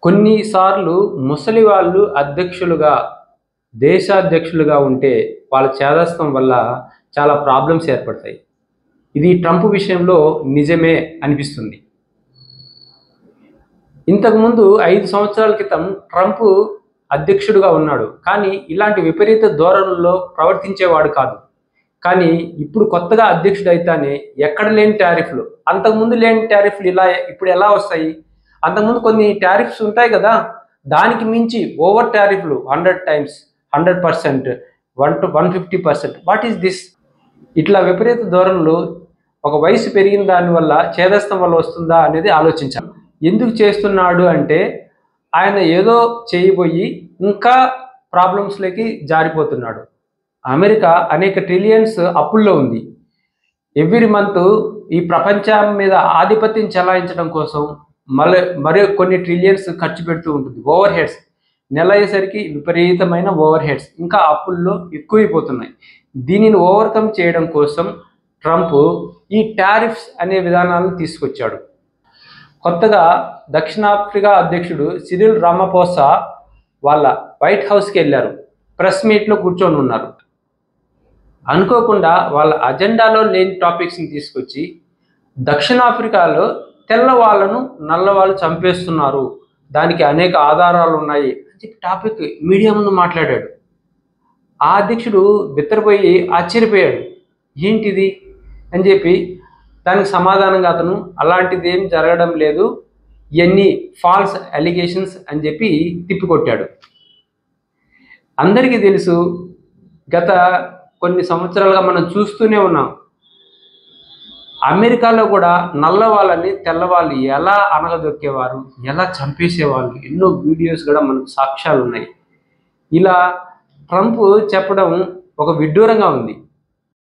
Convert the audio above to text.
కొన్నిసార్లు ముసలి వాళ్ళు అధ్యక్షులుగా, దేశాధ్యక్షులుగా ఉంటే వాళ్ళ చేదస్తం వల్ల చాలా ప్రాబ్లమ్స్ ఏర్పడతాయి. ఇది ట్రంప్ విషయంలో నిజమే అనిపిస్తుంది. ఇంతకుముందు 5 సంవత్సరాల క్రితం ట్రంప్ అధ్యక్షుడిగా ఉన్నాడు. కానీ ఇలాంటి విపరీత ధోరణుల్లో ప్రవర్తించేవాడు కాదు. కానీ ఇప్పుడు కొత్తగా అధ్యక్షుడైతానే ఎక్కడ లేని టారిఫ్లు, అంతకుముందు లేని టారిఫ్లు ఇప్పుడు ఎలా వస్తాయి? అంతకుముందు కొన్ని టారిఫ్స్ ఉంటాయి కదా, దానికి మించి ఓవర్ టారిఫ్లు 100 టైమ్స్, 100%, 150%. What is this? ఇట్లా విపరీత ధోరణులు ఒక వయసు పెరిగిన దానివల్ల చేదస్తం వల్ల వస్తుందా అనేది ఆలోచించాలి. ఎందుకు చేస్తున్నాడు అంటే ఆయన ఏదో చేయబోయి ఇంకా ప్రాబ్లమ్స్లోకి జారిపోతున్నాడు. అమెరికా అనేక ట్రిలియన్స్ అప్పుల్లో ఉంది. ఎవ్రీ మంత్ ఈ ప్రపంచం మీద ఆధిపత్యం చెలాయించడం కోసం మరి కొన్ని ట్రిలియన్స్ ఖర్చు పెడుతూ ఉంటుంది. ఓవర్ హెడ్స్ నెల అయ్యేసరికి విపరీతమైన ఓవర్ హెడ్స్, ఇంకా అప్పుల్లో ఎక్కువైపోతున్నాయి. దీనిని ఓవర్కమ్ చేయడం కోసం ట్రంప్ ఈ టారిఫ్స్ అనే విధానాలను తీసుకొచ్చాడు. కొత్తగా దక్షిణాఫ్రికా అధ్యక్షుడు సిరిల్ రామపోసా వాళ్ళ వైట్ హౌస్కి వెళ్ళారు. ప్రెస్ మీట్లో కూర్చొని ఉన్నారు. అనుకోకుండా వాళ్ళ అజెండాలో లేని టాపిక్స్ని తీసుకొచ్చి దక్షిణాఫ్రికాలో తెల్లవాళ్ళను నల్లవాళ్ళు చంపేస్తున్నారు, దానికి అనేక ఆధారాలు ఉన్నాయి అని చెప్పి టాపిక్ మీడియా ముందు మాట్లాడాడు. ఆ అధ్యక్షుడు బిత్తరపోయి ఆశ్చర్యపోయాడు. ఏంటిది అని చెప్పి దానికి సమాధానంగా అతను అలాంటిది ఏం జరగడం లేదు, ఇవన్నీ ఫాల్స్ అలిగేషన్స్ అని చెప్పి తిప్పికొట్టాడు. అందరికీ తెలుసు, గత కొన్ని సంవత్సరాలుగా మనం చూస్తూనే ఉన్నాం, అమెరికాలో కూడా నల్ల వాళ్ళని తెల్లవాళ్ళు ఎలా అనగదొక్కేవారు, ఎలా చంపేసేవాళ్ళు, ఎన్నో వీడియోస్ కూడా మనకు సాక్ష్యాలు ఉన్నాయి. ఇలా ట్రంప్ చెప్పడం ఒక విడ్డూరంగా ఉంది.